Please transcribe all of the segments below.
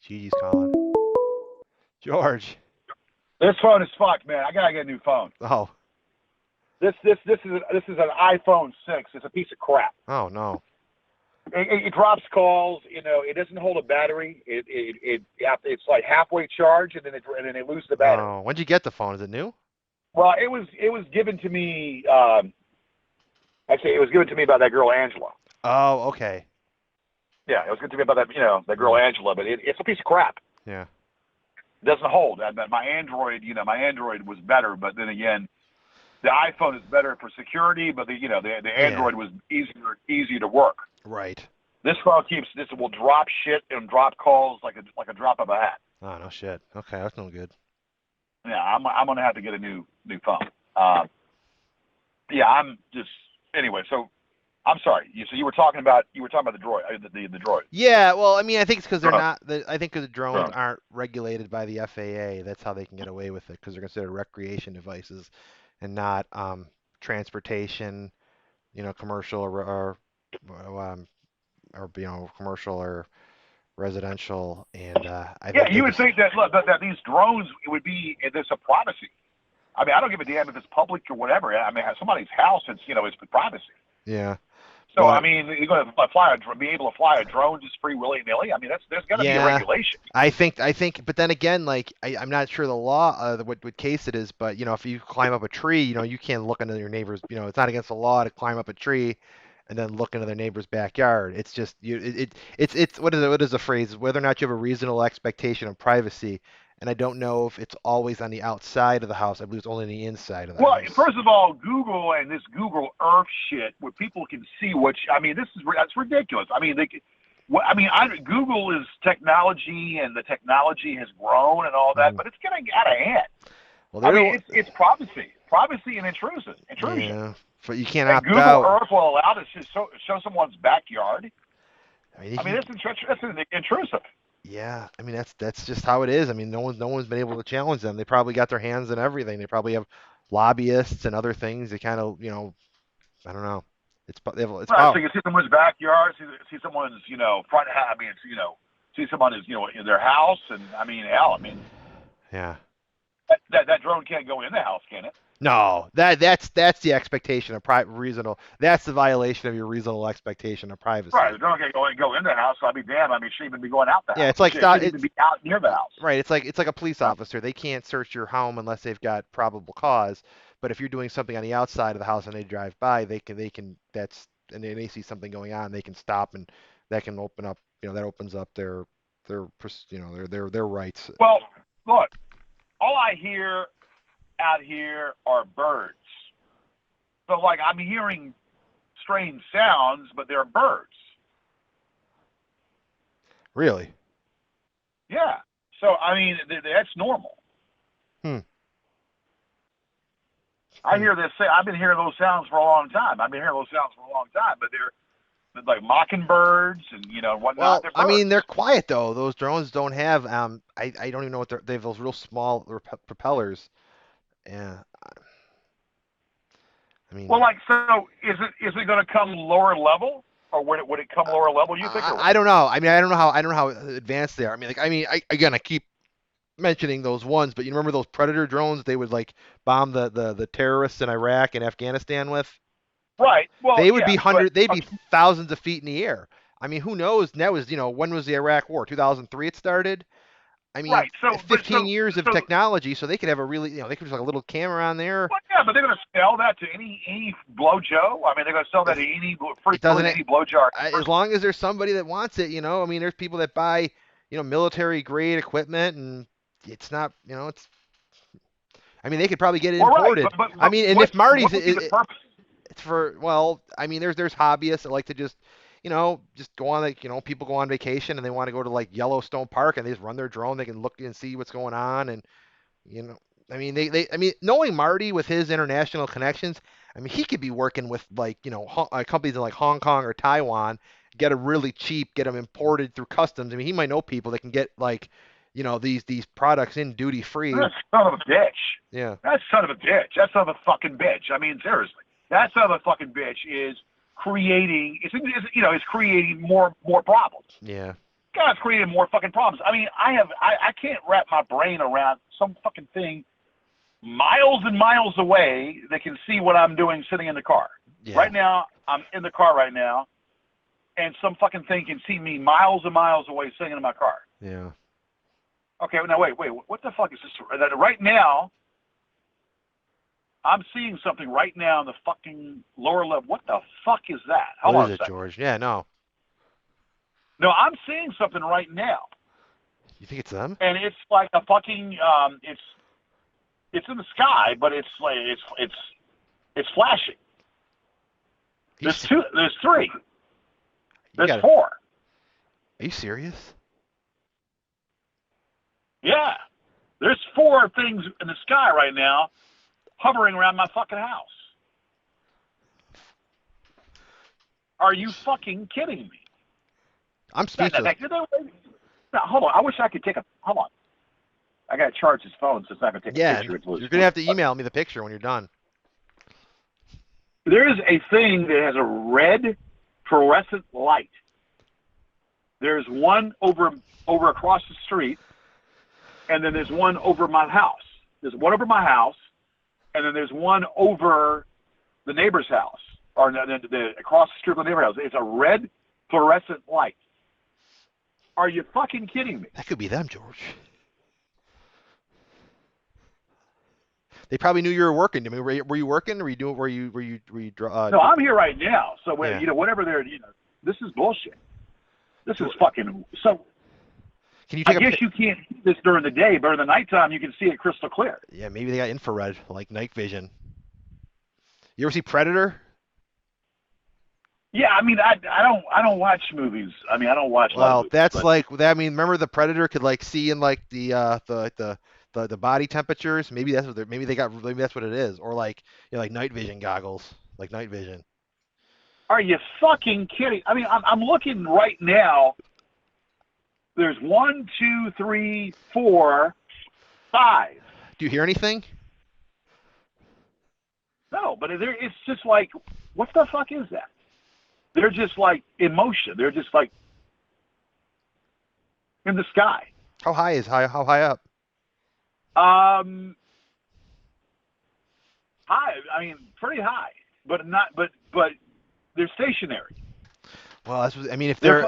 Gigi's calling. George. This phone is fucked, man. I gotta get a new phone. Oh. This is an iPhone 6. It's a piece of crap. Oh no. It drops calls. You know, it doesn't hold a battery. It's like halfway charged, and then it loses the battery. Oh, when'd you get the phone? Is it new? Well, it was given to me. Actually, it was given to me by that girl Angela. Oh, okay. Yeah, it was given to me by that girl Yeah. Angela. But it's a piece of crap. Yeah. It doesn't hold. My Android, my Android was better, but then again, the iPhone is better for security, but the Yeah. Android was easier to work. Right. This phone this will drop shit and drop calls like a drop of a hat. Oh no shit. Okay, that's no good. Yeah, I'm gonna have to get a new phone. Yeah, I'm just anyway. So I'm sorry. So you were talking about the droid, the droid. Yeah, well, I mean, I think it's because they're Drone. not. I think because the drones Drone. aren't regulated by the FAA. That's how they can get away with it because they're considered recreation devices and not transportation. Commercial or commercial or residential. And I Yeah, think they you would just think that look that these drones it would be there's a privacy. I mean, I don't give a damn if it's public or whatever. I mean, somebody's house, it's privacy. yeah. So I But mean, you're going to be able to fly a drone just free willy nilly. I mean, there's got to be a yeah, regulation. I think, but then again, like I'm not sure the law, what case it is, but if you climb up a tree, you can't look into your neighbor's, it's not against the law to climb up a tree and then look into their neighbor's backyard. It's just it's what is the phrase? Whether or not you have a reasonable expectation of privacy, and I don't know if it's always on the outside of the house. I believe it's only on the inside of the Well, house. first of all, Google and this Google Earth shit, where people can see I mean, that's ridiculous. I mean, Google is technology, and the technology has grown and all that, Mm. but it's getting out of hand. Well, I they're mean, it's privacy and intrusion. yeah, but you can't And opt Google out. Earth will allow to show someone's backyard. I mean, you I mean, can that's intrusive. Yeah, I mean that's just how it is. I mean, no one's been able to challenge them. They probably got their hands in everything. They probably have lobbyists and other things. They kind of, I don't know. It's Right. So power. you see someone's backyard, see someone's front. I mean, see someone is in their house, and I mean, hell, I mean Yeah. that drone can't go in the house, can it? No, that's the expectation of reasonable. That's the violation of your reasonable expectation of Right. privacy. The drone can't go in the house. So I'd be damned. I mean, she even be going out the Yeah, house. it's like She shouldn't even it's be out near the house. right. It's like a police No. officer. They can't search your home unless they've got probable cause. But if you're doing something on the outside of the house and they drive by, they can that's and they see something going on, they can stop and that can open up. That opens up their rights. Well, look, all I hear out here are birds. So like I'm hearing strange sounds, but they're birds. Really? Yeah. So I mean, that's normal. Hmm. I Hmm. hear this. I've been hearing those sounds for a long time. But they're like mockingbirds and whatnot. Well, They're I mean, birds. they're quiet though. Those drones don't have I don't even know they have those real small propellers. Yeah. I Well, mean, like so, is it going to come lower level, or would it come lower level? You think, or I what? don't know. I mean, I don't know how advanced they are. I keep mentioning those ones, but you remember those Predator drones they would like bomb the terrorists in Iraq and Afghanistan with? Right. Well, They would yeah, be but they'd be thousands of feet in the air. I mean, who knows? And that was, when was the Iraq War? 2003 it started. I mean, right. So, but 15 years of so technology, so they could have a really, they could just like a little camera on there. well, yeah, but they're going to sell that to any blow Joe. I mean, they're going to sell that to any It doesn't, frequently any blow jar as person. long as there's somebody that wants it, I mean, there's people that buy, military grade equipment, and it's not, I mean, they could probably get it Well, right, imported. I but mean, and if Marty's, what would be the purpose? it's for, well, I mean, there's hobbyists that like to just go on, like, people go on vacation and they want to go to like Yellowstone Park and they just run their drone. They can look and see what's going on, and you know, I mean, I mean, knowing Marty with his international connections, I mean, he could be working with like, companies in like Hong Kong or Taiwan, get them really cheap, get them imported through customs. I mean, he might know people that can get like, these products in duty free. That son of a bitch. Yeah, That son of a bitch. That son of a fucking bitch. I mean, seriously, that son of a fucking bitch is creating. It's creating more problems. yeah. God's created more fucking problems. I mean, I can't wrap my brain around some fucking thing miles and miles away that can see what I'm doing sitting in the car. Yeah. Right now, I'm in the car right now, and some fucking thing can see me miles and miles away sitting in my car. Yeah. Okay, now wait, what the fuck is this? Right now, I'm seeing something right now in the fucking lower level. What the fuck is that? What Hold on is a it, second. George? Yeah, no. No, I'm seeing something right now, You think it's them? and it's like a fucking it's in the sky, but it's like it's flashing. You, There's three, you there's got it. four. Are you serious? Yeah, there's four things in the sky right now, hovering around my fucking house. Are you fucking kidding me? I'm No, speechless. hold on. I wish I could take a. Hold on. I gotta charge his phone, so it's not gonna take a Yeah, picture. you're gonna have to email me the picture when you're done. There is a thing that has a red fluorescent light. There's one over across the street, and then there's one over my house. There's one over my house, and then there's one over the neighbor's house, or across the street from the neighbor's house. It's a red fluorescent light. Are you fucking kidding me? That could be them, George. They probably knew you were working. I mean, were you working? Or were you doing? Were you? No, I'm here right now. So Yeah. whatever this is bullshit. This is fucking. So Can you I take a guess you can't see this during the day, but in the nighttime you can see it crystal clear. Yeah, maybe they got infrared, like night vision. You ever see Predator? Yeah, I mean, I don't watch movies. I mean, I don't watch a lot of Well, movies, that's but like that. I mean, remember the Predator could like see in like the body temperatures. Maybe that's what maybe that's what it is, or like like night vision goggles, like night vision. are you fucking kidding? I mean, I'm looking right now. There's one, two, three, four, five. Do you hear anything? No, but it's just like, what the fuck is that? They're just like in motion. They're just like in the sky. How high up? Um, high. I mean, pretty high, but not. But they're stationary. Well, I mean, if They're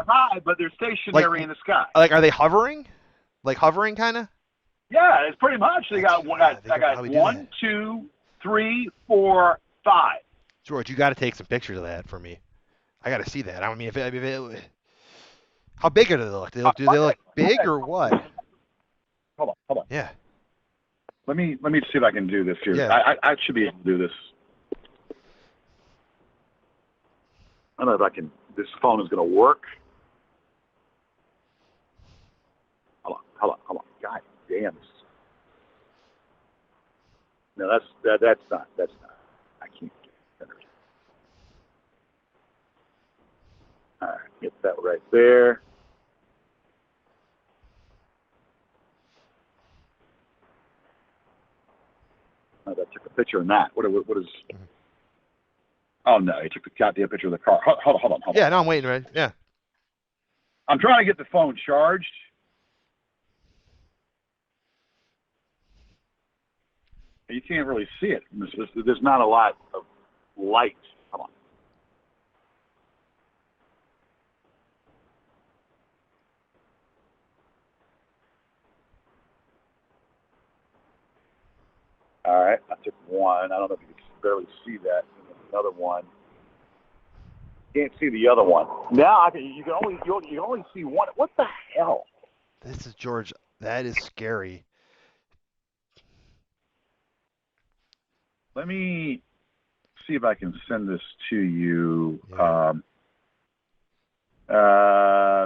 high, but they're like stationary in the sky. like are they hovering? Like hovering kind of? Yeah, it's pretty much. They got one. Yeah, they I could got probably do one, that. two, three, four, five. George, you got to take some pictures of that for me. I got to see that. I mean, how big do they look? Do they look big Monday. or what? Hold on. Yeah, Let me see if I can do this here. yeah. I should be able to do this. I don't know if I can. This phone is going to work. Hold on. God damn. No, that's not. I can't get it. All right, get that right there. Oh, that took a picture of that. What is? Oh no, he took the goddamn picture of the car. Hold on. Yeah, no, I'm waiting, right? Yeah. I'm trying to get the phone charged. You can't really see it. There's not a lot of light. Come on. All right, I took one. I don't know if you can barely see that. Another one. Can't see the other one. Now I can. You can only see one. What the hell? This is George. That is scary. Let me see if I can send this to you. Yeah.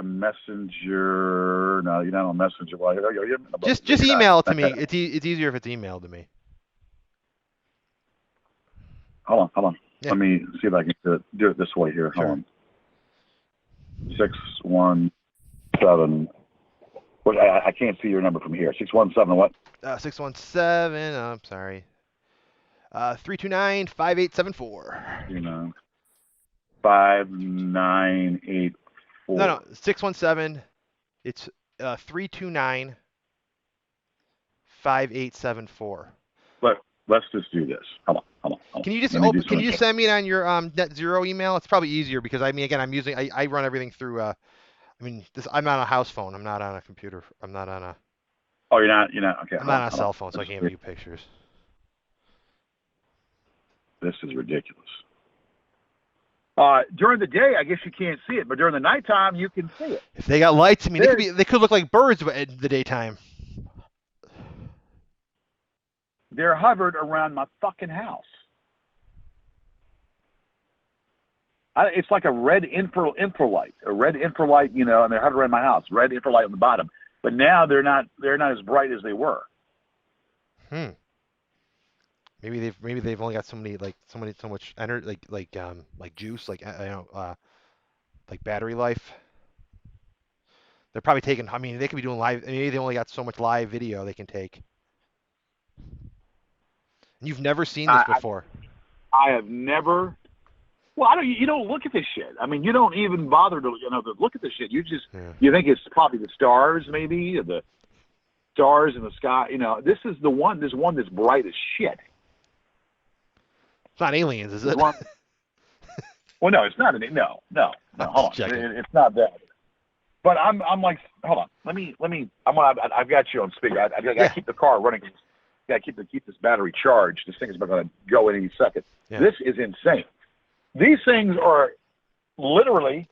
Messenger. No, you're not on Messenger. Well, Just email it to me. It's easier if it's emailed to me. Hold on. Yeah. Let me see if I can do it this way here. Sure. Hold on. 617. What? I can't see your number from here. 617 what? 617. I'm sorry. 329-5874. 5984. No, 617 It's 329-5874. But let's just do this. Hold on, hold on, hold on. Can you just Let me do open? Can something. you send me it on your Net Zero email? It's probably easier because I mean, again, I'm using I run everything through. I mean, this I'm on a house phone. I'm not on a computer. Oh, you're not. Okay, I'm hold not on, on a hold on. cell phone, so I can't view pictures. This is ridiculous. During the day, I guess you can't see it, but during the nighttime, you can see it. If they got lights, I mean, There's, they could look like birds in the daytime. they're hovered around my fucking house. It's like a red infralight, and they're hovering around my house. Red infralight on the bottom, but now they're not. They're not as bright as they were. Hmm. Maybe they've only got so much energy like juice like battery life. They're probably taking. I mean, they could be doing live. Maybe they only got so much live video they can take. And you've never seen this I before. I have never. Well, I don't. You don't look at this shit. I mean, you don't even bother to look at this shit. Yeah. You think it's probably the stars, maybe, or the stars in the sky. This is the one. This one that's bright as shit. It's not aliens, is This it? one. Well, no, it's not. No. I'm Hold just on. checking. It's not that. But I'm like, hold on. Let me. I've got you on speaker. I got to Yeah. keep the car running. Got to keep this battery charged. This thing is going to go any second. Yeah. This is insane. These things are literally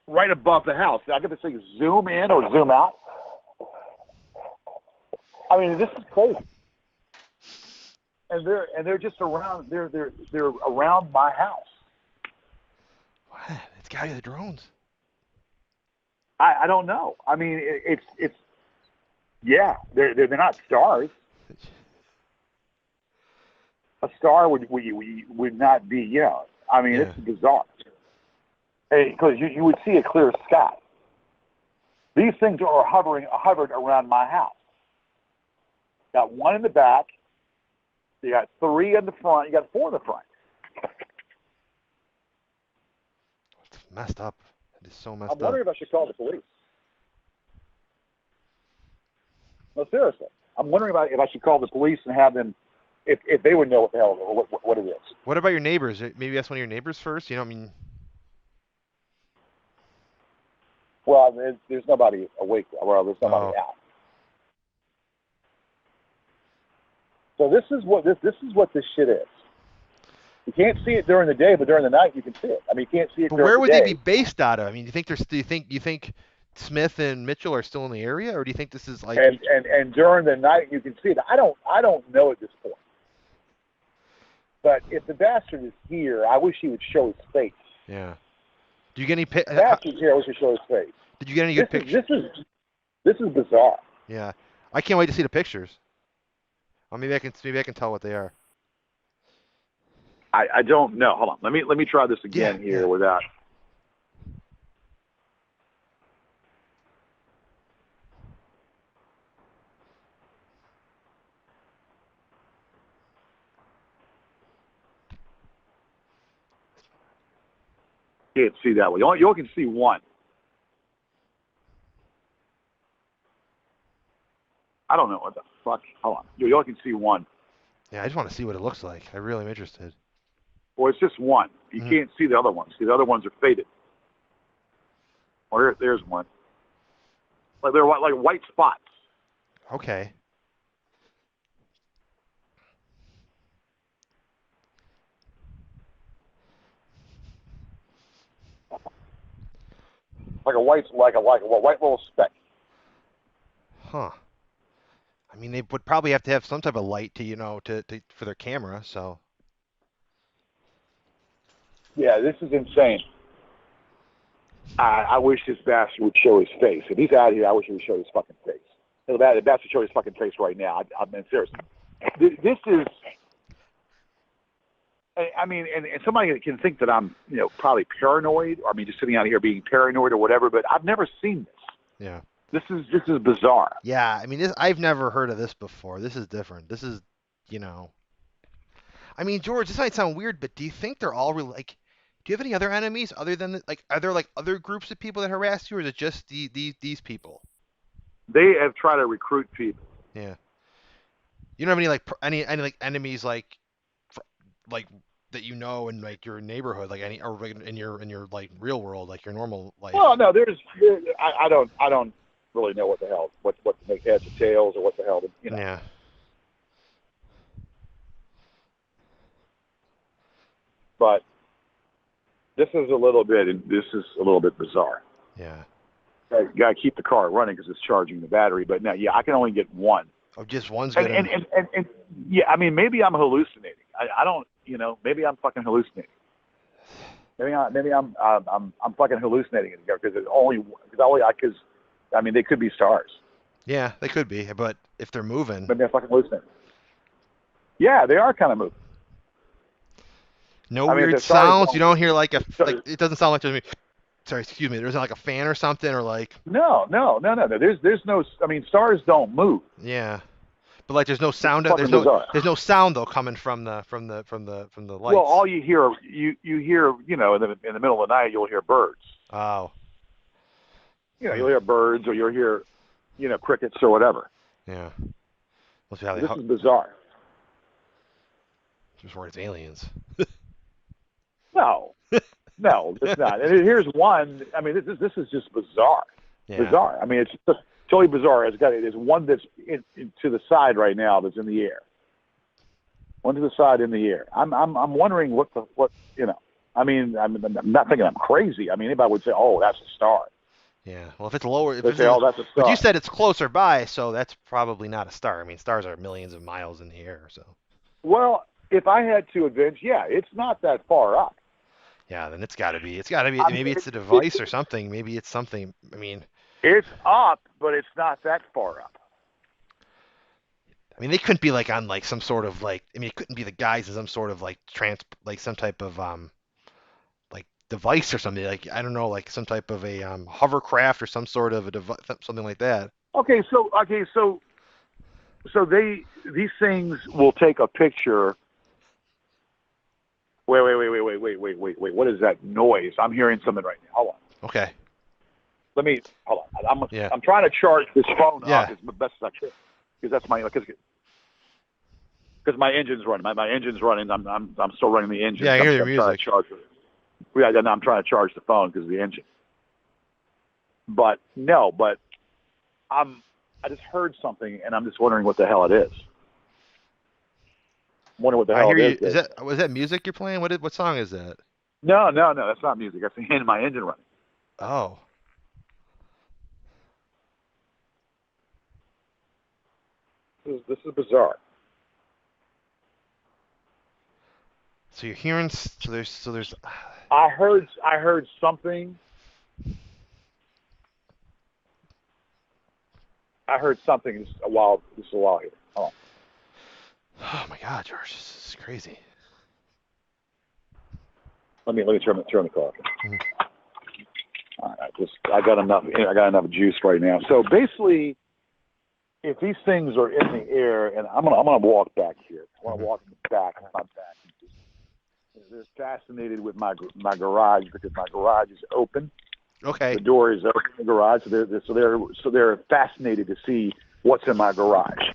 right above the house. I got this thing zoom in or zoom out. I mean, this is crazy. And they're just around. They're around my house. What? It's got to be the drones. I don't know. I mean, it's yeah. They're not stars. A star would not be. I mean, Yeah. it's bizarre. Because you would see a clear sky. These things are hovered around my house. Got one in the back. You got three in the front. You got four in the front. It's messed up. It is so I'm messed up. wondering if I should call the police. No, seriously. I'm wondering if I should call the police and have them, if they would know what the hell what it is. What about your neighbors? Maybe ask one of your neighbors first. I mean, Well, there's nobody awake. Well, there's nobody oh, out. So this is what this shit is. You can't see it during the day, but during the night you can see it. I mean, you can't see it but during where the would they be day. based out of? I mean, do you think Smith and Mitchell are still in the area, or do you think this is like, And during the night you can see it. I don't know at this point. But if the bastard is here, I wish he would show his face. yeah? Do you get any The bastard's here. I wish he'd show his face. Did you get any This good is pictures? this is this is bizarre. Yeah, I can't wait to see the pictures. Or maybe I can tell what they are. I don't know. Hold on. Let me try this Yeah, again yeah. here without. Can't see that way. You only can see one. I don't know what the fuck. Hold on. You only can see one. Yeah, I just want to see what it looks like. I really am interested. Well, it's just one. You Hmm. can't see the other ones. See, the other ones are faded. Well, there's one. Like they're like white spots. Okay. Like a white little speck. Huh. I mean, they would probably have to have some type of light to for their camera. So Yeah, this is insane. I wish this bastard would show his face. If he's out here, I wish he would show his fucking face. The bastard should show his fucking face right now. I mean, seriously. This is. I mean, and somebody can think that I'm, probably paranoid, or I mean, just sitting out here being paranoid or whatever. But I've never seen this. yeah, This is bizarre. yeah. I mean, I've never heard of this before. This is different. This is. I mean, George, this might sound weird, but do you think they're all like? Do you have any other enemies other than like are there like other groups of people that harass you, or is it just these people? They have tried to recruit people. Yeah. You don't have any like any like enemies fr- like that you know in like your neighborhood, like any or like, in your like real world, like your normal Well, life. no, I don't really know what the hell what to make heads or tails or what the hell to, you know. Yeah. But this is a little bit bizarre. Yeah. You got to keep the car running because it's charging the battery. But now, yeah, I can only get one. Oh, just one's And good and, and and, and, and yeah, I mean, maybe I'm hallucinating. I don't, you know, maybe I'm fucking hallucinating. I'm fucking hallucinating because I mean they could be stars. yeah, they could be, but if they're moving, Maybe I'm fucking hallucinating. Yeah, they are kind of moving. no I mean, if weird the stars sounds. You don't. don't hear like a like So, it doesn't sound like there's sorry, excuse me. There's like a fan or something or like no. There's no. I mean, stars don't move. yeah. But like there's no It's sound fucking bizarre. there's no sound though coming from the Well, lights. all you hear, you know, in the middle of the night, you'll hear birds. Oh. You know, Hmm. you'll hear birds or you'll hear, you know, crickets or whatever. Yeah. Must be how they This is bizarre. just worry it's aliens. No, no, it's not. And here's one. I mean, this is just bizarre. Yeah. Bizarre. I mean, it's just totally bizarre. There's one that's to the side right now that's in the air. One to the side in the air. I'm wondering what you know. I mean, I'm not thinking I'm crazy. I mean, anybody would say, "Oh, that's a star." Yeah. Well, if it's lower, if They it's say, "Oh, that's a but you star." said it's closer by, so that's probably not a star. I mean, stars are millions of miles in the air, so Well, if I had to advance, yeah, it's not that far up. yeah, then it's got to be. It's got to be. I mean, Maybe it's a device or something. Maybe it's something. I mean, it's up, but it's not that far up. they couldn't be like on like some sort of like. I mean, it couldn't be the guys in some sort of like like some type of like device or something. Like I don't know, like some type of a hovercraft or some sort of a device, something like that. So these things will take a picture. Wait. What is that noise? I'm hearing something right now. Hold on. Okay. Let me hold on. Yeah. I'm trying to charge this phone up Yeah. as best as I can because that's my because my engine's running. My engine's running. I'm still running the engine. Yeah. I hear your I'm trying music. to charge it. Yeah, I'm trying to charge the phone because of the engine. But no, but I just heard something and I'm just wondering what the hell it is. I'm wondering what the I hell hear it you. is, Is Dave. that was that music you're playing? What song is that? No, that's not music. That's my engine running. Oh. This is bizarre. So you're hearing. So there's. I heard something. I heard something just a while here. Hold on. Oh my God, George, this is crazy. Let me turn the car off. Mhm. All right, I got enough juice right now. So basically, if these things are in the air, and I'm gonna walk back here. I want to Mhm. walk in the back of my back. They're fascinated with my garage because my garage is open. Okay. The door is open in the garage, so they're fascinated to see what's in my garage.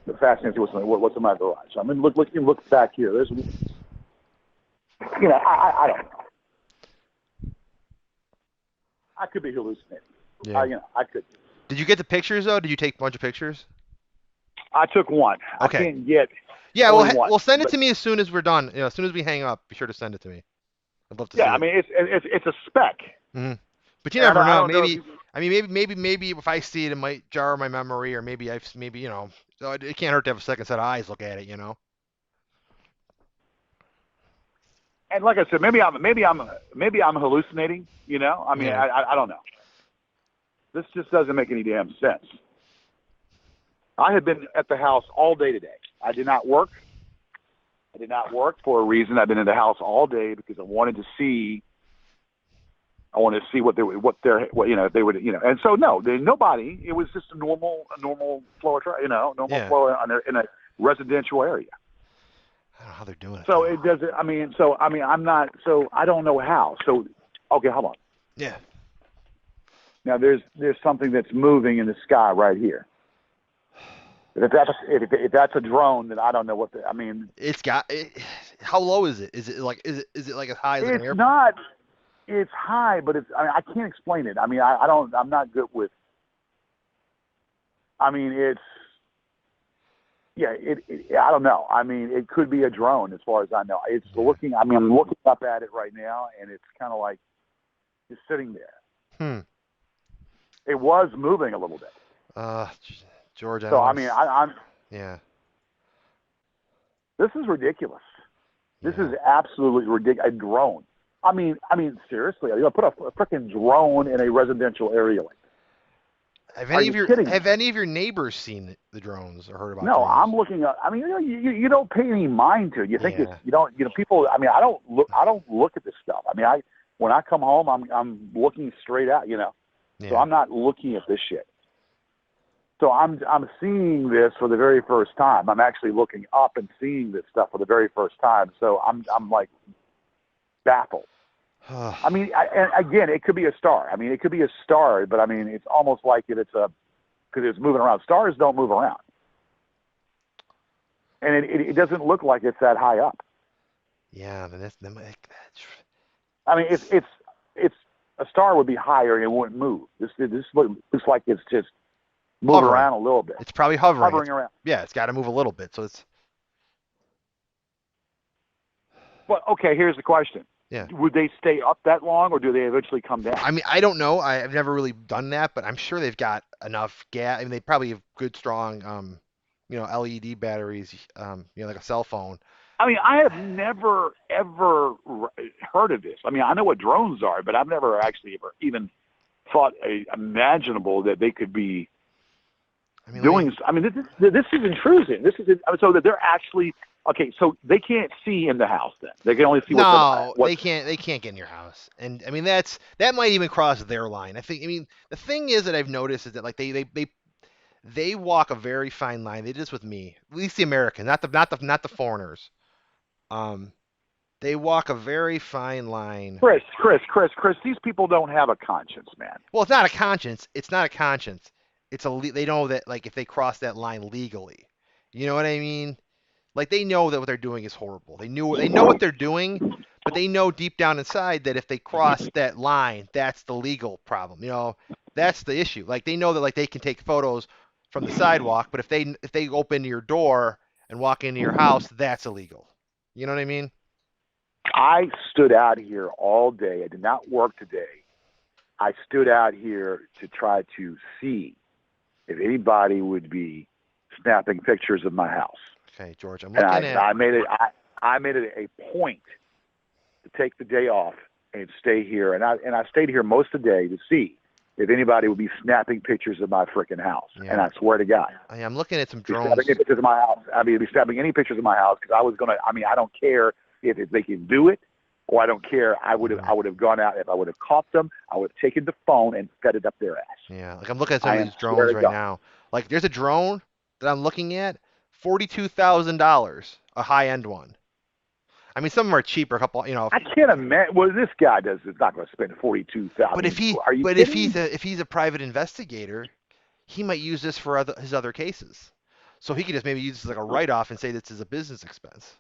They're fascinated to see what's in my garage. So I mean, look back here. There's, I don't know. I could be hallucinating. Yeah. I could. Did you get the pictures though? Did you take a bunch of pictures? I took one. I Okay. can't get Yeah. only Well, one. well, send it But to me as soon as we're done. As soon as we hang up, be sure to send it to me. I'd love to yeah, see I it. mean it's a speck, Hmm. But you and never I know. don't know if Maybe. you. I mean, maybe if I see it, it might jar my memory, or maybe So it can't hurt to have a second set of eyes look at it. And like I said, maybe I'm hallucinating. You know, I mean, Yeah. I don't know. This just doesn't make any damn sense. I have been at the house all day today. I did not work. I did not work for a reason. I've been in the house all day because I wanted to see. I wanted to see if they would, and so no, nobody. It was just a normal flow of traffic, normal Yeah. flow in a residential area. I don't know how they're doing it So though. it doesn't. I'm not. So I don't know how. So okay, hold on. Yeah, Now there's something that's moving in the sky right here. If that's a drone, then I don't know what the. I mean, it's got. How low is it? Is it like as high as like an it's airplane? not. It's high, but it's. I mean, I can't explain it. I mean, I don't. I'm not good with. I mean, it's. Yeah, I don't know. I mean, it could be a drone, as far as I know. It's Yeah. looking. I mean, I'm looking up at it right now, and it's kind of like just sitting there. Hmm. It was moving a little bit. Uh, George, I So don't I want mean, to. I'm. Yeah. This is ridiculous. This is Yeah. absolutely ridiculous. A drone. Seriously, you know, put a freaking drone in a residential area like. Are you kidding me? Have any of your neighbors seen the drones or heard about No, I'm drones? looking up. I mean, you know, you don't pay any mind to it. You think it's Yeah. you don't you know people. I mean, I don't look at this stuff. I mean, I when I come home, I'm looking straight out. You know, so Yeah. I'm not looking at this shit. So I'm seeing this for the very first time. I'm actually looking up and seeing this stuff for the very first time. So I'm like baffled. I mean, and again, it could be a star. I mean, it could be a star, but I mean, it's almost like it's a because it's moving around. Stars don't move around, and it doesn't look like it's that high up. Yeah. Then I mean, it's a star would be higher and it wouldn't move. This looks like it's just moving hovering. around a little bit, It's probably hovering. hovering around. It's got to move a little bit. So it's But okay, here's the question: yeah. would they stay up that long, or do they eventually come down? I mean, I don't know. I've never really done that, but I'm sure they've got enough gas. I mean, they probably have good, strong, LED batteries, like a cell phone. I mean, I have never ever heard of this. I mean, I know what drones are, but I've never actually ever even thought imaginable that they could be I mean, let me. doing. I mean, this is intrusion. This is so that they're actually okay. So they can't see in the house. Then they can only see what's No, what's. they can't get in your house, and I mean that might even cross their line. I think. I mean, the thing is that I've noticed is that like they walk a very fine line. They did this with me, at least the Americans, not the foreigners. Um, they walk a very fine line. Chris. These people don't have a conscience, man. Well, it's not a conscience. It's not a conscience. They know that like if they cross that line legally, you know what I mean? Like they know that what they're doing is horrible. They know what they're doing, but they know deep down inside that if they cross that line, that's the legal problem. That's the issue. Like they know that like they can take photos from the sidewalk, but if they open your door and walk into your house, that's illegal. You know what I mean? I stood out here all day. I did not work today. I stood out here to try to see if anybody would be snapping pictures of my house. Okay, George, I'm And looking at. I made it a point to take the day off and stay here. And I stayed here most of the day to see if anybody would be snapping pictures of my freaking house. And Yeah, I swear to God, I'm looking at some be snapping drones. any pictures of my house. I mean, be snapping any pictures of my house because I was gonna. I mean, I don't care if they can do it, or I don't care. Mhm. I would have gone out if I would have caught them. I would have taken the phone and fed it up their ass. Yeah, like I'm looking at some I of am these swear drones to right God. now. Like there's a drone that I'm looking at, $42,000, a high-end one. I mean, some of them are cheaper, a couple, I can't imagine. Well, this guy does is not going to spend 42,000. I but mean, are you if kidding me? he's a private investigator, he might use this for his other cases. So he could just maybe use this as like a write-off and say this is a business expense.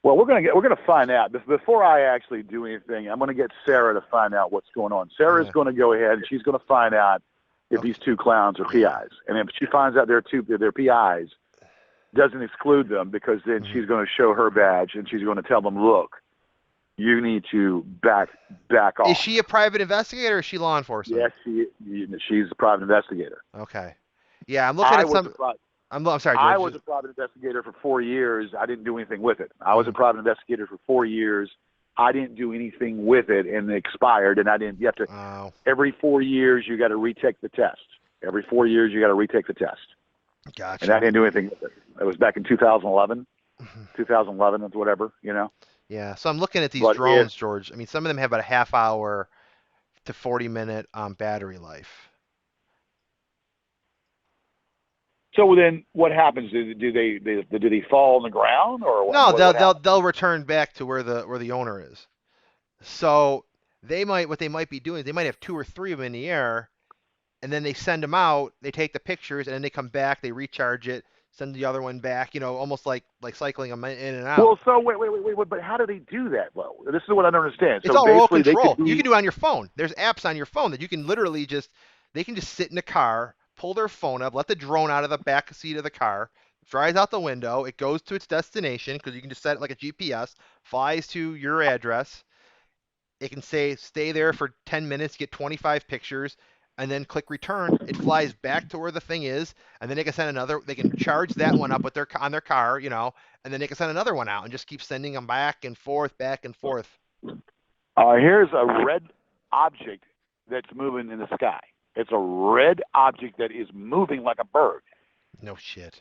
Well, we're gonna find out. Before I actually do anything, I'm gonna get Sarah to find out what's going on. Sarah's Yeah. going to go ahead and she's going to find out if these Okay. two clowns are Yeah. PIs, and if she finds out they're PIs, doesn't exclude them because then Hmm. she's going to show her badge and she's going to tell them, look, you need to back Is off. she a private investigator or is she law enforcement? Yes, she's a private investigator. Okay. Yeah, I'm looking I at was some. a private. I'm sorry, I George. was a private investigator for 4 years. I didn't do anything with it. I was a Mhm. private investigator for 4 years. I didn't do anything with it, and it expired. And I didn't. You have to Oh, every 4 years you got to retake the test. Every 4 years you got to retake the test. And I gotcha. didn't do anything with it. It was back in 2011, Mhm. 2011 or whatever, you know. Yeah, so I'm looking at these But if drones, George. I mean, some of them have about a half hour to 40-minute battery life. So then, what happens? Do they fall on the ground, or what? I mean, No, what happens? they'll return back to where the owner is. So what they might be doing is they might have two or three of them in the air, and then they send them out. They take the pictures, and then they come back. They recharge it, send the other one back. Almost like cycling them in and out. Well, so wait. But how do they do that? Well, this is what I don't understand. It's So all remote basically, they could control. You be. can do it on your phone. There's apps on your phone that you can literally just they can just sit in the car, pull their phone up, let the drone out of the back seat of the car, flies out the window. It goes to its destination because you can just set it like a GPS, flies to your address. It can say stay there for 10 minutes, get 25 pictures, and then click return. It flies back to where the thing is, and then they can send another. They can charge that one up with their on their car, and then they can send another one out and just keep sending them back and forth, back and forth. Here's a red object that's moving in the sky. It's a red object that is moving like a bird. No shit.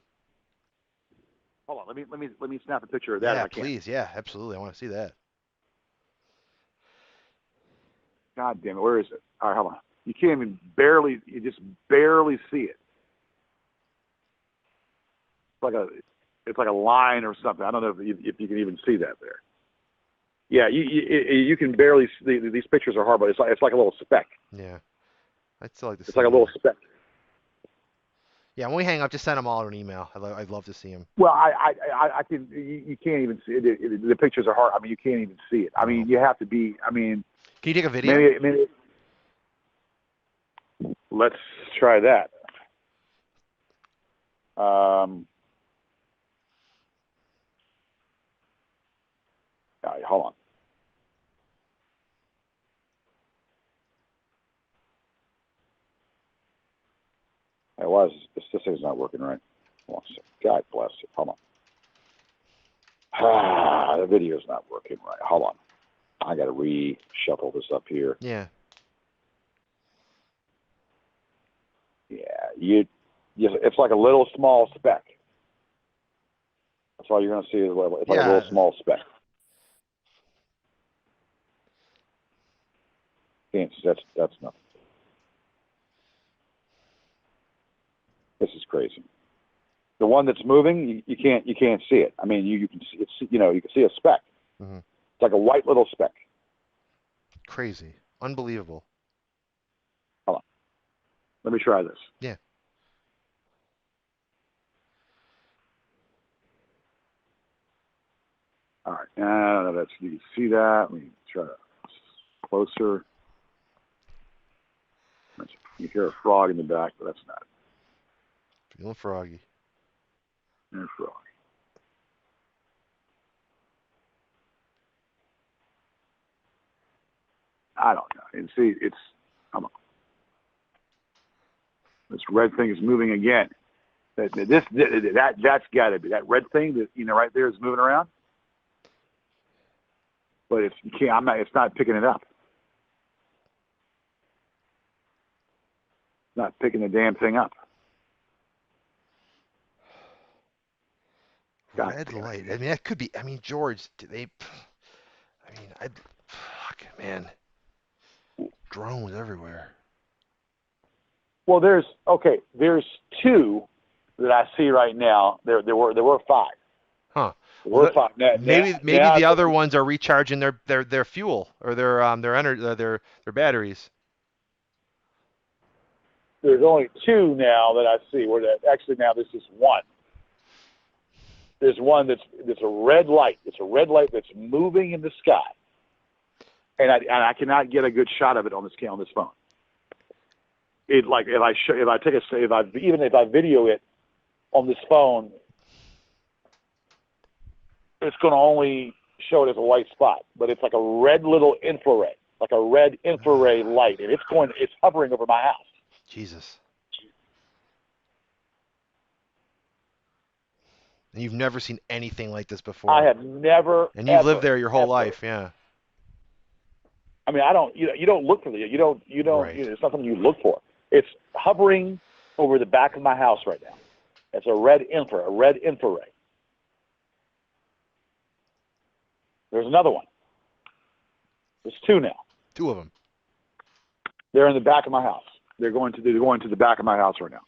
Hold on, let me snap a picture of that if Yeah, I can. please. Yeah, absolutely. I want to see that. God damn it, where is it? All right, hold on. You can't even barely. You just barely see it. It's like a line or something. I don't know if you can even see that there. Yeah, you can barely see. These pictures are hard, but it's like a little speck. Yeah, I'd still like to It's see like a little more. speck. Yeah, when we hang up, just send them all an email. I'd love to see them. Well, I can. You can't even see it. The pictures are hard. I mean, you can't even see it. I Oh. mean, you have to be. I mean, Can you take a video? maybe. Let's try that. All right, hold on. Hey, why is this thing's not working right? Hold on a second. God bless it. Hold on. The video's not working right. Hold on. I got to reshuffle this up here. Yeah. Yeah, it's like a little small speck. That's all you're going to see is it's like a little Yeah. small speck. That's nothing. This is crazy. The one that's moving, you can't see it. I mean, you can see it's you can see a speck. Hmm. It's like a white little speck. Crazy. Unbelievable. Hold on. Let me try this. Yeah. All right. No, that's you can see that. Let me try closer. You hear a frog in the back, but that's not Feeling froggy. a frog. I don't know. And see, come on. This red thing is moving again. That's got to be that red thing that right there is moving around. But you can't. I'm not. It's not picking it up. It's not picking the damn thing up. God Red damn light. it. I mean, that could be. I mean, George, do they? I mean, fuck, man. Drones everywhere. Well, there's two that I see right now. There were five. Huh. There Well, were five. maybe the other ones are recharging their fuel or their energy their batteries. There's only two now that I see. Actually now this is one. There's one that's a red light. It's a red light that's moving in the sky, and I cannot get a good shot of it on this phone. It like if I video it on this phone, it's going to only show it as a white spot, but it's like a red little infrared, like a red infrared light, and it's hovering over my house. Jesus. And you've never seen anything like this I before. have never, And you've lived ever, there your whole ever. life, yeah. I mean, I don't. You don't look for the. You don't. Right. It's not something you look for. It's hovering over the back of my house right now. It's a red infrared. There's another one. There's two now. Two of them. They're in the back of my house. They're going to the back of my house right now.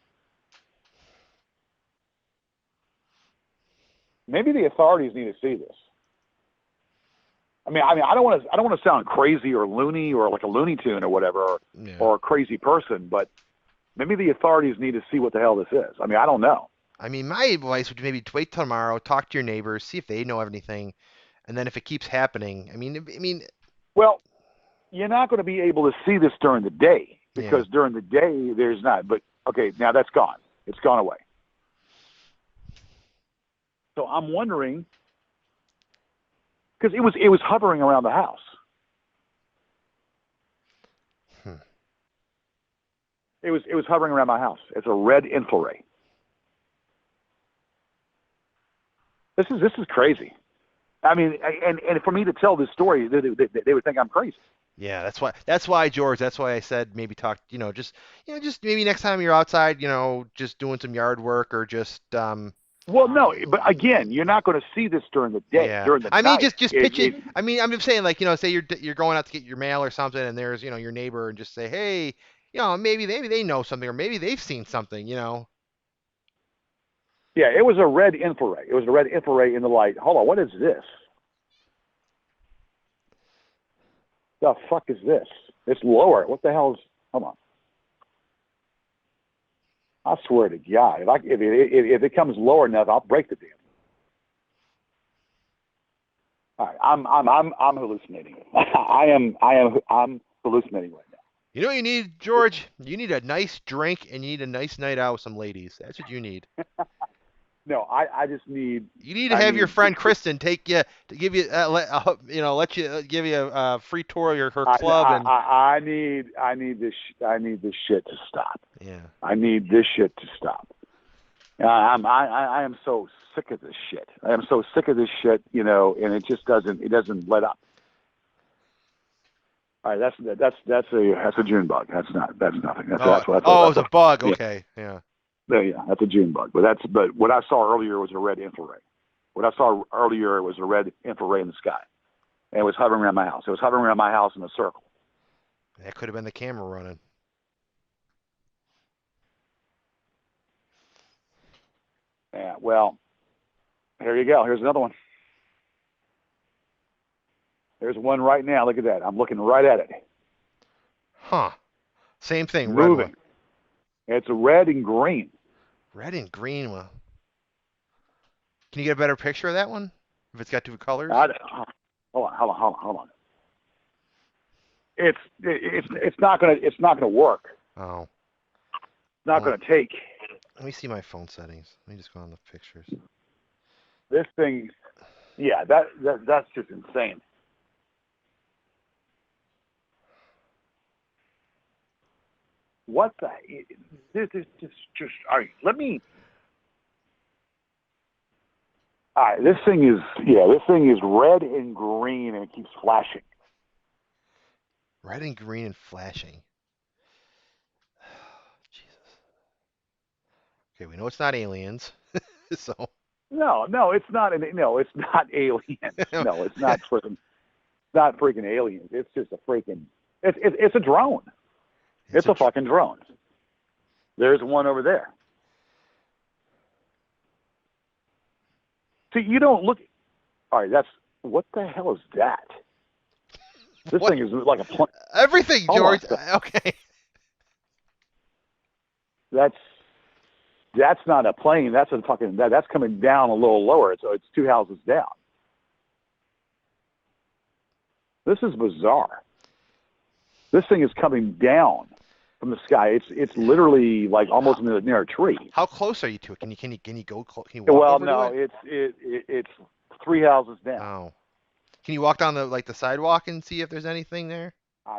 maybe the authorities need to see this. I mean, I don't want to sound crazy or loony or like a Looney Tune or whatever, Yeah. or a crazy person, but maybe the authorities need to see what the hell this is. I mean, I don't know. I mean, my advice would maybe wait till tomorrow, talk to your neighbors, see if they know of anything, and then if it keeps happening, I mean, Well, you're not going to be able to see this during the day yeah. because during the day there's not. But okay, now that's gone. It's gone away. So I'm wondering because it was hovering around the house. Hmm. It was hovering around my house. It's a red infrared. This is crazy. I mean, and for me to tell this story, they would think I'm crazy. Yeah, that's why George, that's why I said maybe talk, just maybe next time you're outside, just doing some yard work or just Well, no, but again, you're not going to see this during the day. yeah. During the I mean night, just pitch it. I mean, I'm just saying like, say you're going out to get your mail or something and there's, your neighbor and just say, "Hey, maybe they know something or maybe they've seen something." yeah, it was a red infrared. It was a red infrared in the light. Hold on, what is this? The fuck is this? It's lower. What the hell is? Hold on. I swear to God, if it comes lower enough, I'll break the damn. All right, I'm hallucinating. I'm hallucinating right now. You know what you need, George? You need a nice drink and you need a nice night out with some ladies. That's what you need. No, I just need You need to I have your need friend Kristen take you to give you let you give you a free tour of her club and I need this shit to stop. yeah. I need this shit to stop. I am so sick of this shit. I am so sick of this shit, and it doesn't let up. All right, that's a June bug. That's nothing. Oh, That's what I thought. oh, it I was a thought bug. yeah, Okay, yeah. yeah, that's a June bug. But what I saw earlier was a red infrared. What I saw earlier was a red infrared in the sky, and it was hovering around my house. It was hovering around my house in a circle. That could have been the camera running. Yeah, well, here you go. Here's another one. There's one right now. Look at that. I'm looking right at it. Huh. Same thing. Red one. Moving. It's red and green. Red and green. Well, can you get a better picture of that one? If it's got two colors? I, hold on. It's not gonna work. Oh. It's not Well, gonna take. let me see my phone settings. Let me just go on the pictures. This thing. Yeah, that's just insane. What the? This is just. All right, let me. All right, this thing is red and green and it keeps flashing. Red and green and flashing. Jesus. Okay, we know it's not aliens. So. No, it's not. No, it's not aliens. No, it's not freaking. It's not freaking aliens. It's just a freaking. It's a drone. It's It's a a fucking drone. There's one over there. See, you don't look. All right, that's what the hell is that? This what? thing is like a plane. Everything, Hold on, George. Okay. that's that's not a plane. That's a fucking. That's coming down a little lower. It's two houses down. This is bizarre. This thing is coming down from the sky. It's literally like almost near a tree. How close are you to it? Can you go can you walk Well, over to no, it? it's three houses down. Oh. Can you walk down the sidewalk and see if there's anything there?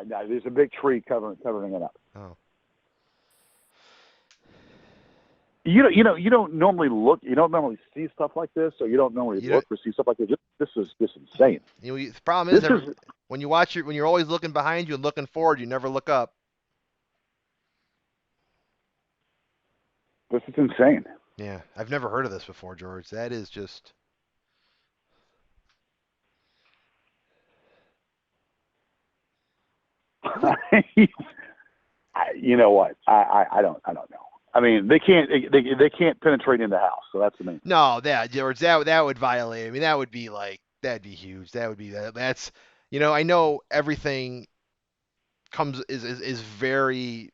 No, there's a big tree covering it up. Oh. You don't normally look. You don't normally see stuff like this, or you don't normally You know, look or see stuff like this. This is just insane. the problem is This is when you watch it when you're always looking behind you and looking forward, you never look up. this is insane. Yeah, I've never heard of this before, George. That is just You know what? I don't know. I mean, they can't penetrate in the house, so that's the main thing. No, that George, that would violate. I mean, that would be like that'd be huge. That would be that's I know everything comes is very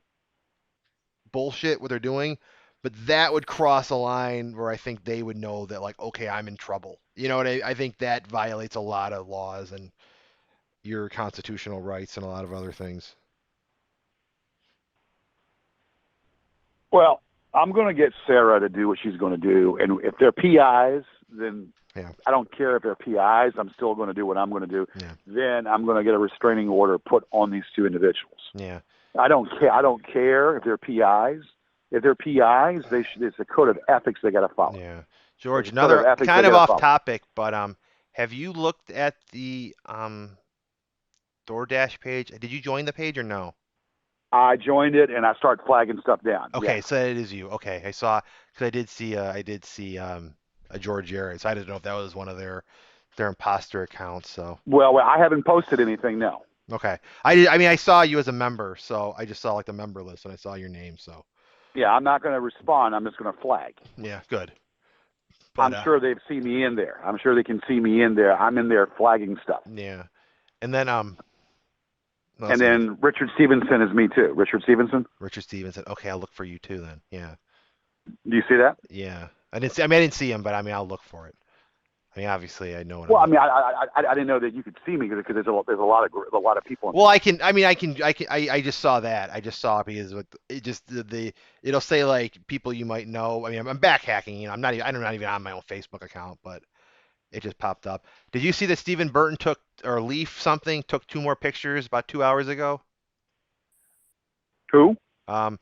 bullshit what they're doing, but that would cross a line where I think they would know that like okay, I'm in trouble. You know what I think that violates a lot of laws and your constitutional rights and a lot of other things. Well, I'm going to get Sarah to do what she's going to do, and if they're PIs, then Yeah, I don't care if they're PIs. I'm still going to do what I'm going to do. yeah, Then I'm going to get a restraining order put on these two individuals. yeah. I don't care. I don't care if they're PIs. If they're PIs, they should. It's a code of ethics they got to follow. Yeah. There's George, a code of another ethics they kind of got to off follow. topic, but have you looked at the DoorDash page? Did you join the page or no? I joined it and I start flagging stuff down. Yes. Okay, so it is you. Okay, I saw because I did see a George Jarrett, so I didn't know if that was one of their imposter accounts. So Well, I haven't posted anything. No. okay, I mean I saw you as a member, so I just saw like the member list and I saw your name. So Yeah, I'm not going to respond. I'm just going to flag. yeah, good. But I'm sure they've seen me in there. I'm sure they can see me in there. I'm in there flagging stuff. yeah, and then what else And did you? then Richard Stevenson is me too. Richard Stevenson. Richard Stevens said, okay, I'll look for you too then. Yeah, Do you see that? yeah. I didn't see. I mean, I didn't see him, but I mean, I'll look for it. I mean, obviously, I know what I'm Well, I looking. mean, I didn't know that you could see me because there's a lot of people in Well, there. I can. I mean, I just saw that. I just saw it because it just it'll say like people you might know. I mean, I'm back hacking. I'm not. I'm not even on my own Facebook account, but it just popped up. Did you see that Stephen Burton took or Leaf something took two more pictures about 2 hours ago? Who? Um,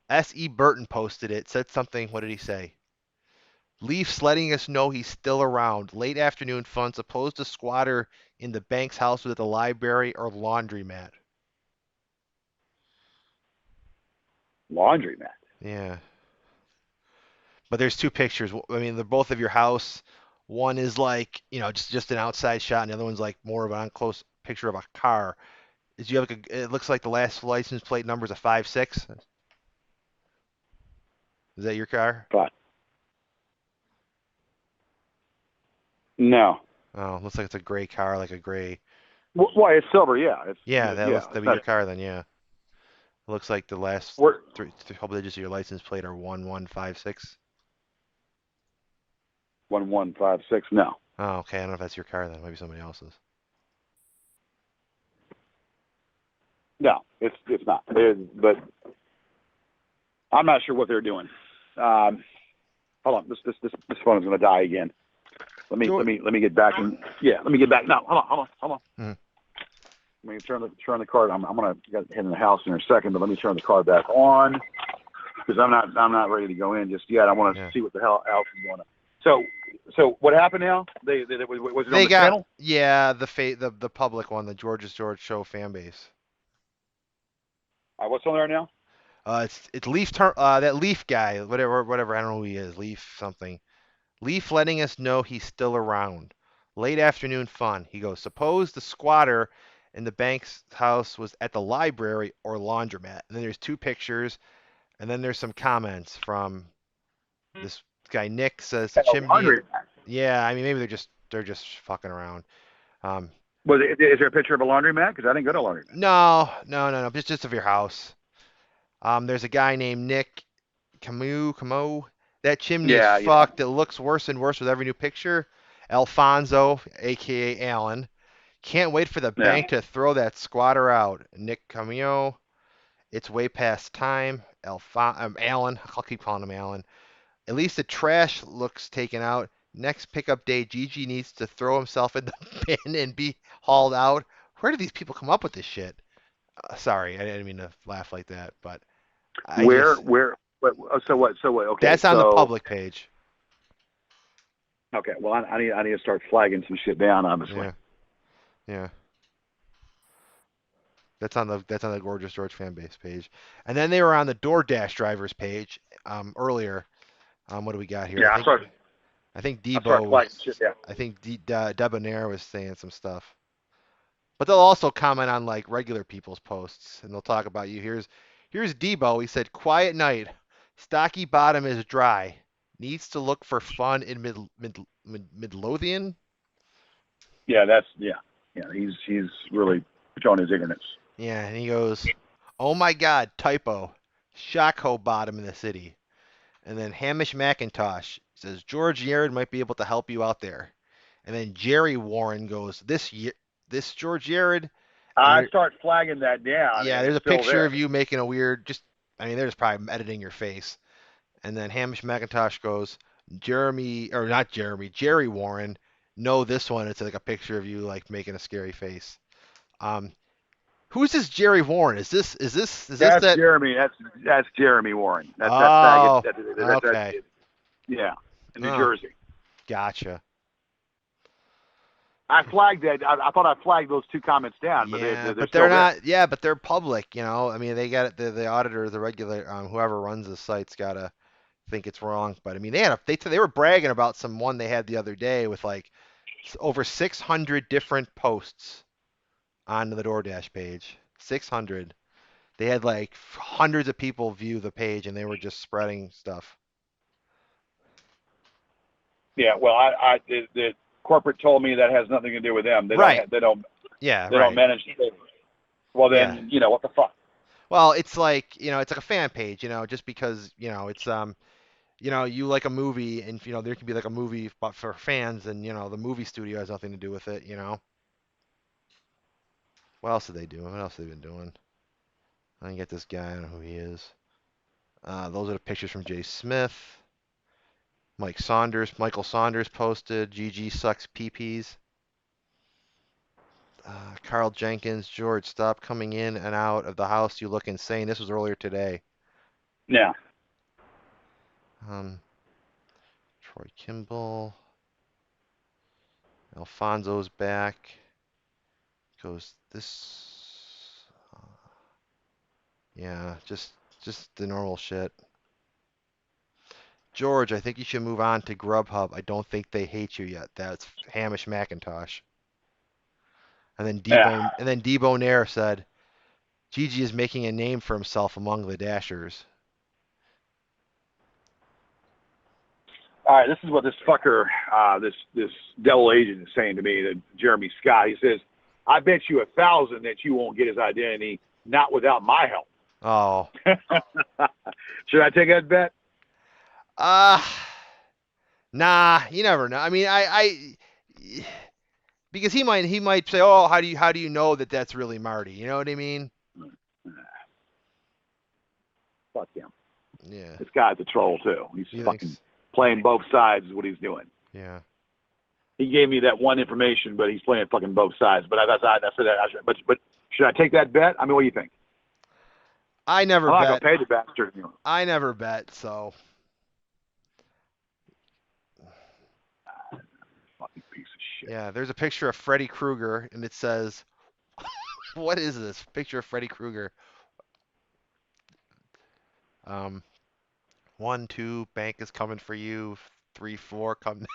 S.E. Burton posted it. Said something. What did he say? Leafs letting us know he's still around. Late afternoon fun supposed to squatter in the bank's house with the library or laundromat. Laundry mat. Yeah. But there's two pictures. I mean, they're both of your house. One is like, just an outside shot, and the other one's like more of an close picture of a car. Is you have like it looks like the last license plate number is a 5.6. Is that your car? But no. Oh, looks like it's a gray car, like a gray. Why it's silver? Yeah, it's Yeah, that yeah. looks that'd It's be your not. car then. Yeah, it looks like the last We're three couple digits of your license plate are 1156. 1156. No, Oh, okay. I don't know if that's your car then. Maybe somebody else's. no, it's not. But I'm not sure what they're doing. Hold on, this phone is going to die again. George. Let me get back and yeah, let me get back. No, hold on. Mhm. Let me turn the card. I'm gonna head in the house in a second, but let me turn the card back on because I'm not ready to go in just yet. I want to Yeah. see what the hell else is going on. So what happened now? They was it on They the got channel? yeah the public one, the George's George Show fan base. What's on there now? It's that Leaf guy, whatever I don't know who he is, Leaf something. Leaf letting us know he's still around. Late afternoon fun. He goes, suppose the squatter in the bank's house was at the library or laundromat. And then there's two pictures, and then there's some comments from this guy Nick says the At a chimney. laundry. Yeah, I mean maybe they're just fucking around. Um, Is there a picture of a laundromat? Because I didn't go to a laundromat. no, no, no, no, just of your house. There's a guy named Nick Camo. That chimney is Yeah. fucked. It looks worse and worse with every new picture. Alfonso, aka Alan, can't wait for the Yeah. bank to throw that squatter out. Nick Cameo, it's way past time. Alan, I'll keep calling him Alan. At least the trash looks taken out. Next pickup day, Gigi needs to throw himself in the bin and be hauled out. Where do these people come up with this shit? Sorry, I didn't mean to laugh like that, but I just Where? So what? So what? Okay. that's on the So public page. okay. Well, I need to start flagging some shit down, obviously. Yeah, yeah. That's on the Gorgeous George fan base page. And then they were on the DoorDash drivers page earlier. What do we got here? Yeah. I think I start Debo flagging was shit down. I think Debonair was saying some stuff. But they'll also comment on like regular people's posts and they'll talk about you. Here's Debo. He said, "Quiet night. Stocky bottom is dry. Needs to look for fun in Midlothian. Yeah, that's yeah. He's really showing his ignorance. Yeah, and he goes, "Oh my God, typo. Shocko bottom in the city." And then Hamish McIntosh says George Yared might be able to help you out there. And then Jerry Warren goes, this George Yared, and I start flagging that down, yeah, and there's it's a still picture there. of you making a weird, I mean, they're just probably editing your face. And then Hamish McIntosh goes, Jerry Warren. No, this one, it's like a picture of you like making a scary face. Um, who's this Jerry Warren? Is this That's that? Jeremy. That's Jeremy Warren. That's that faggot. Oh, That okay. yeah, in New Oh, Jersey. gotcha. I flagged that. I thought I flagged those two comments down, but Yeah, they're but they're still there. not. Yeah, but they're public. I mean, they got it. The auditor, the regular, whoever runs the site's gotta think it's wrong. But I mean, they were bragging about some one they had the other day with like over 600 different posts on the DoorDash page. 600. They had like hundreds of people view the page, and they were just spreading stuff. Yeah. Well, the corporate told me that has nothing to do with them. They don't. Right. Yeah. They don't Right. manage. Well, Yeah. then what the fuck? Well, it's like a fan page, just because, it's you like a movie, and there could be like a movie but for fans, and the movie studio has nothing to do with it. What else are they doing? What else have they been doing? I can get this guy. I don't know who he is. Those are the pictures from Jay Smith. Michael Saunders posted. GG sucks PPs. Carl Jenkins, George, stop coming in and out of the house. You look insane. This was earlier today. Yeah. Um, Troy Kimball. Alfonso's back. Goes this. Yeah, just the normal shit. George, I think you should move on to Grubhub. I don't think they hate you yet. That's Hamish McIntosh. Yeah. And then Debo Nair said, Gigi is making a name for himself among the Dashers. All right. This is what this fucker, this devil agent is saying to me. That Jeremy Scott. He says, "I bet you 1,000 that you won't get his identity, not without my help." Oh. Should I take that bet? Uh nah, you never know. I mean, because he might say, "Oh, how do you know that that's really Marty?" You know what I mean? Fuck him. Yeah. This guy's a troll too. He's He fucking thinks. playing both sides. Is what he's doing. Yeah. He gave me that one information, but he's playing fucking both sides. But I said that. But should I take that bet? I mean, what do you think? I never I'm not gonna bet. pay the bastard. I never bet, so Fucking piece of shit. yeah, there's a picture of Freddy Krueger, and it says, "What is this picture of Freddy Krueger?" Um, 1, 2, bank is coming for you. 3, 4, come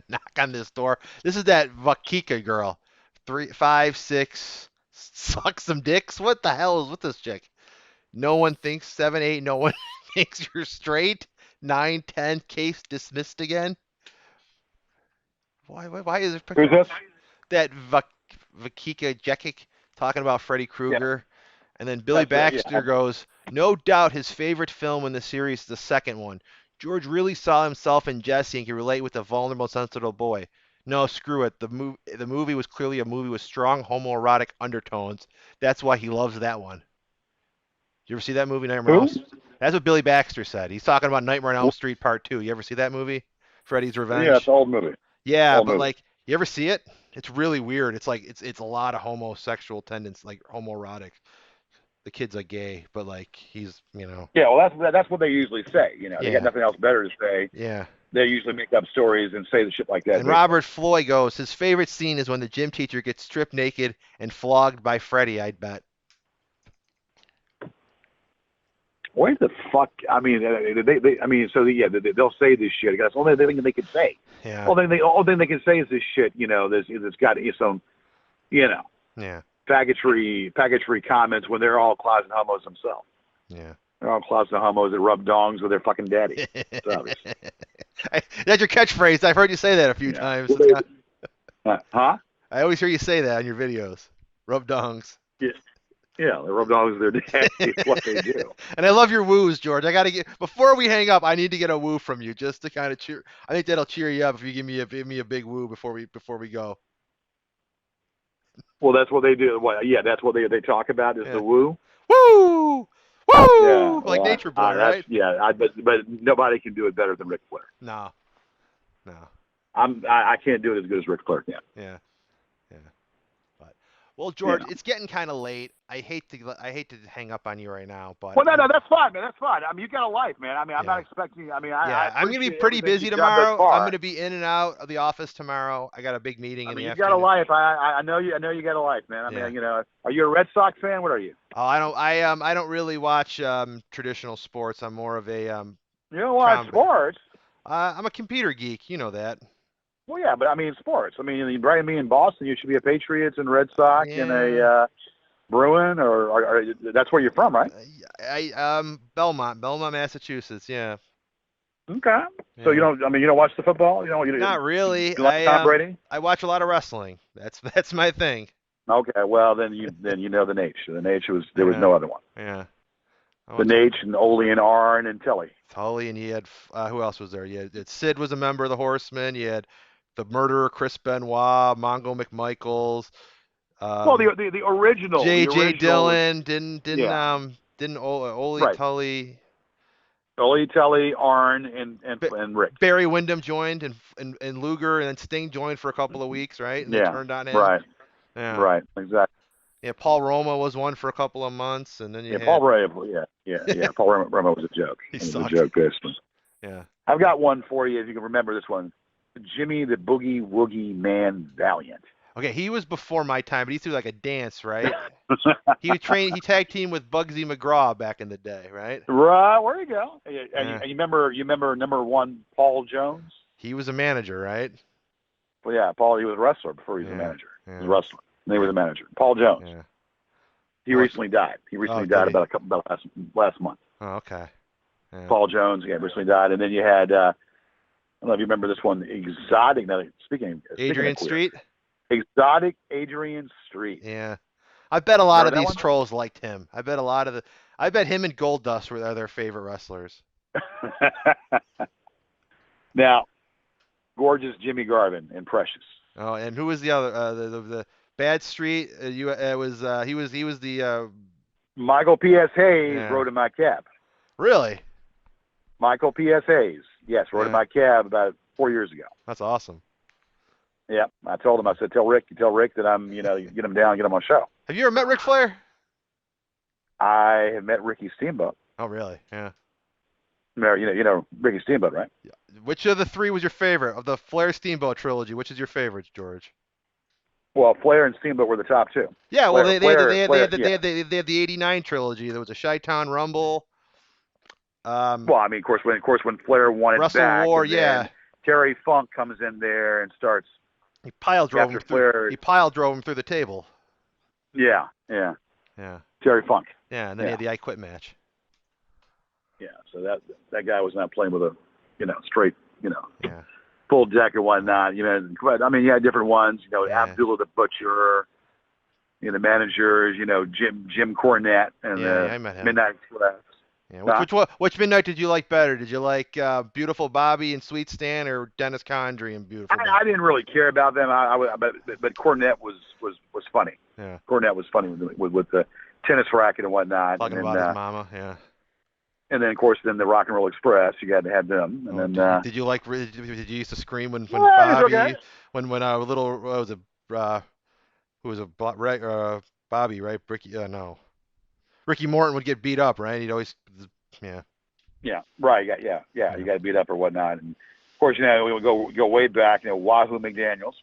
knock on this door. This is that Vakika girl. 3, 5, 6, suck some dicks. What the hell is with this chick? No one thinks 7, 8. No one thinks you're straight. 9, 10, case dismissed again. Why is there a Who's picture this? that Vakika Jekic talking about Freddy Yeah, Krueger? And then Billy that's yeah. Baxter goes, no doubt his favorite film in the series is the second one. George really saw himself in Jesse and could relate with the vulnerable, sensitive boy. No, screw it. The movie was clearly a movie with strong homoerotic undertones. That's why he loves that one. You ever see that movie, Nightmare on Elm Who? Street? That's what Billy Baxter said. He's talking about Nightmare on Elm Street Part 2. You ever see that movie? Freddy's Yeah, it's Revenge? an old movie. Yeah, Old but movie. like, you ever see it? It's really weird. It's like it's a lot of homosexual tendencies, like homoerotic. The kid's a gay, but like Yeah, well, that's what they usually say. They got yeah, nothing else better to say. yeah. They usually make up stories and say the shit like that. And Robert Floyd goes, his favorite scene is when the gym teacher gets stripped naked and flogged by Freddy, I'd bet. Where the fuck? I mean, I mean, so yeah, they'll say this shit. That's the only thing they can say. Yeah, All thing they can say is this shit. This got some, you know, yeah, faggotry comments when they're all closet homos themselves. yeah. They're all closet homos that rub dongs with their fucking daddy. It's obvious. That's your catchphrase. I've heard you say that a few Yeah. times. Well, huh? I always hear you say that on your videos. Rub dongs. Yeah. Yeah. They rub dongs with their daddy. It's what they do. And I love your woos, George. I gotta get before we hang up. I need to get a woo from you just to kind of cheer. I think that'll cheer you up if you give me a big woo before we go. Well, that's what they do. Well, yeah, that's what they talk about is Yeah. the woo. Woo! Yeah. Woo! Like Well, Nature Boy, that's right? yeah. But nobody can do it better than Ric Flair. No, no. I can't do it as good as Ric Flair can. Yeah, yeah. But well, Yeah. George, it's getting kind of late. I hate to hang up on you right now, but Well, no, that's fine, man. That's fine. I mean, you got a life, man. I mean, I'm not yeah. expecting. I mean, I Yeah, I'm gonna be appreciate pretty everything busy you've done thus tomorrow. I'm far. gonna be in and out of the office tomorrow. I got a big meeting I in mean, the you've got a afternoon. life. I know you. I know you got a life, man. I Yeah. mean, are you a Red Sox fan? What are you? Oh, I don't really watch traditional sports. I'm more of a You don't watch com. sports. I'm a computer geek. You know that. Well, yeah, but I mean, sports. I mean, you bring me in Boston, you should be a Patriots and Red Sox and a Yeah. Bruin, or that's where you're from, right? Belmont, Massachusetts. Yeah. Okay. So you Yeah. don't. I mean, you don't watch the football. Not really. You like Tom Brady? I watch a lot of wrestling. That's my thing. Okay. Well, then you know the Nate. The Nate there was Yeah. no other one. Yeah. I The watch Nate and Ole and Arn and Telly. Tully, and you had who else was there? Sid was a member of the Horsemen. You had the murderer Chris Benoit, Mongo McMichaels, Well, um, the J.J. original, Dillon, yeah, didn't Ole right. Tully, Ole, Telly, Arn, Ba- and Rick. Barry Windham joined, and Luger, and then Sting joined for a couple of weeks, right? And they Yeah, turned on him. right, Yeah, right, exactly. yeah. Paul Roma was one for a couple of months, and then you Yeah, Paul had Ray. Yeah. Paul Roma was a joke. he It was a sucked. joke, basically. Yeah. I've got one for you if you can remember this one. Jimmy the Boogie Woogie Man Valiant. Okay, he was before my time, but he threw like a dance, right? He tag team with Bugsy McGraw back in the day, right? Right, where you go. And Yeah. you remember number one Paul Jones? He was a manager, right? Well, yeah, Paul. He was a wrestler before he was a Yeah. manager. He was a Yeah. wrestler. And he was a manager. Paul Jones. Yeah. He Well, recently died. He oh, recently did died he? about last month. Oh, okay. Yeah. Paul Jones, yeah, recently died. And then you had I don't know if you remember this one, Exotic. Now speaking Adrian of queer, Street? Exotic Adrian Street. Yeah. I bet a lot of Remember that these one? trolls liked him. I bet him and Goldust are their favorite wrestlers. Now, gorgeous Jimmy Garvin and Precious. Oh, and who was the other the Bad Street? He was the Michael P.S. Hayes yeah. rode in my cab. Really? Michael P.S. Hayes, yes, rode in Yeah. my cab about 4 years ago. That's awesome. Yeah, I told him, I said, tell Rick that I'm, get him down, get him on show. Have you ever met Ric Flair? I have met Ricky Steamboat. Oh, really? Yeah. You know Ricky Steamboat, right? Yeah. Which of the three was your favorite of the Flair Steamboat trilogy? Which is your favorite, George? Well, Flair and Steamboat were the top two. Yeah, well, Yeah. they had the '89 trilogy. There was a Chi-Town Rumble, Well, I mean, of course, when Flair won it Wrestle back, War. and Yeah, then Terry Funk comes in there and starts he pile drove after him through. Flair. He pile drove him through the table. Yeah, Yeah, Terry Funk. yeah, and then he had the I Quit match. Yeah, so that guy was not playing with a, straight, Yeah, full deck or whatnot. But I mean, you had different ones. Yeah. Abdullah the Butcher, managers. Jim Cornette and yeah, the I met him. Midnight Express. Yeah, which midnight did you like better? Did you like Beautiful Bobby and Sweet Stan, or Dennis Condrey and Beautiful Bobby? I didn't really care about them. But Cornette was funny. Yeah, Cornette was funny with the tennis racket and whatnot. talking and about his mama. Yeah. And then, of course, the Rock and Roll Express. You got to have them. And then, did you used to scream when yeah, Bobby okay. when a little what was it who was a Bobby, right? Ricky Morton would get beat up, right? He'd always yeah. Yeah, right. Yeah. You got to beat up or whatnot. And of course, we would go way back. Wahoo McDaniels.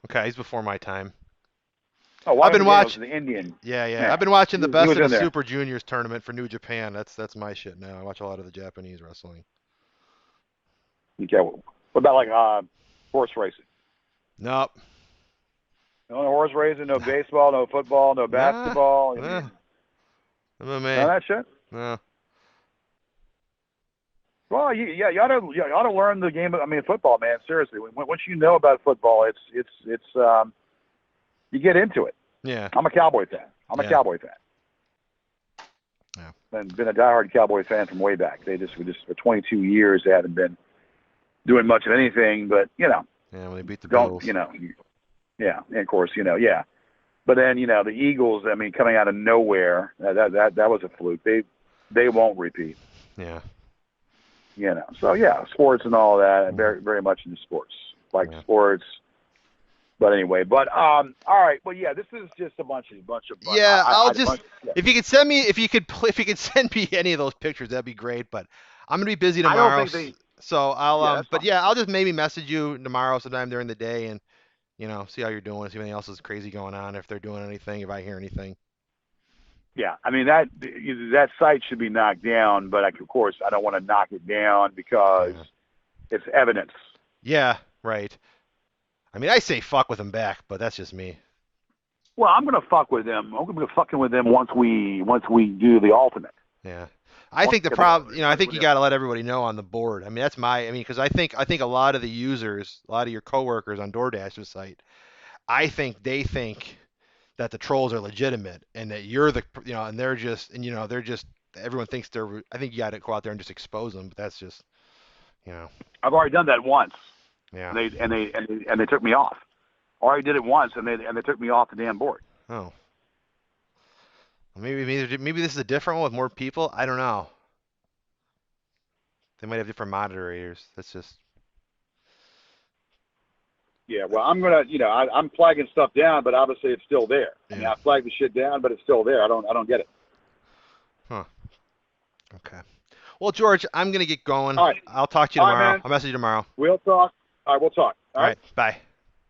Okay, he's before my time. Oh, I've Wahoo been McDaniels watching. was the Indian. Yeah. I've been watching the He best was of in the there. Super Juniors tournament for New Japan. That's my shit now. I watch a lot of the Japanese wrestling. Okay. What about like horse racing? Nope. No horse racing, no baseball, no football, no basketball. Nah. I'm a None man. of that shit. No. Well, yeah, you ought to learn the game. I mean, football, man. Seriously, once you know about football, it's you get into it. Yeah. I'm a Cowboy fan. I'm a Yeah. Cowboy fan. Yeah. Been a diehard Cowboy fan from way back. We just for 22 years they haven't been doing much of anything, but Yeah. When they beat the don't Bills. yeah, and of course yeah. But then the Eagles. I mean, coming out of nowhere, that was a fluke. They won't repeat. Yeah. So yeah, sports and all that. Mhm. Very very much into sports, like Yeah. sports. But anyway, all right. Well, yeah, this is just a bunch of fun. Yeah, I'll I just bunch, yeah. if you could send me if you could send me any of those pictures, that'd be great. But I'm gonna be busy I don't tomorrow, think they. so I'll Yeah, that's but fine. yeah, I'll just maybe message you tomorrow sometime during the day and see how you're doing, see if anything else is crazy going on, if they're doing anything, if I hear anything. Yeah, I mean that site should be knocked down, but of course I don't want to knock it down because Yeah. it's evidence. Yeah, right. I mean, I say fuck with them back, but that's just me. Well, I'm gonna fuck with them. I'm gonna be fucking with them once we do the ultimate. Yeah. I Once think the we get the problem, ultimate. I Once think we you do. got to let everybody know on the board. I mean, that's my, I mean, because I think a lot of the users, a lot of your coworkers on DoorDash's site, I think they think that the trolls are legitimate and that you're the, and they're just, and they're just, everyone thinks they're, I think you got to go out there and just expose them, but that's just, you know, I've already done that once, yeah. and they took me off. I already did it once, and they took me off the damn board. Oh, maybe this is a different one with more people. I don't know. They might have different moderators. That's just, Yeah, well, I'm flagging stuff down, but obviously it's still there. I mean, yeah. I flagged the shit down, but it's still there. I don't get it. Huh. Okay. Well, George, I'm gonna get going. All right, I'll talk to you all right, tomorrow. man. I'll message you tomorrow. We'll talk. All right, we'll talk. All All right, right. Bye.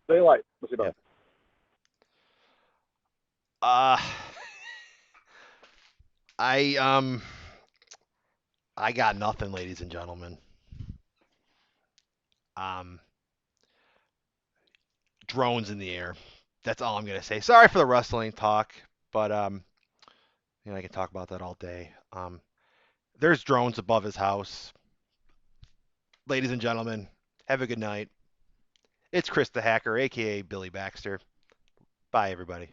stay light. We'll see. Bye. Yep. Uh, I I got nothing, ladies and gentlemen. Um, drones in the air. That's all I'm gonna say. Sorry for the rustling talk, but I can talk about that all day. There's drones above his house. Ladies and gentlemen, have a good night. It's Chris the Hacker, aka Billy Baxter. Bye, everybody.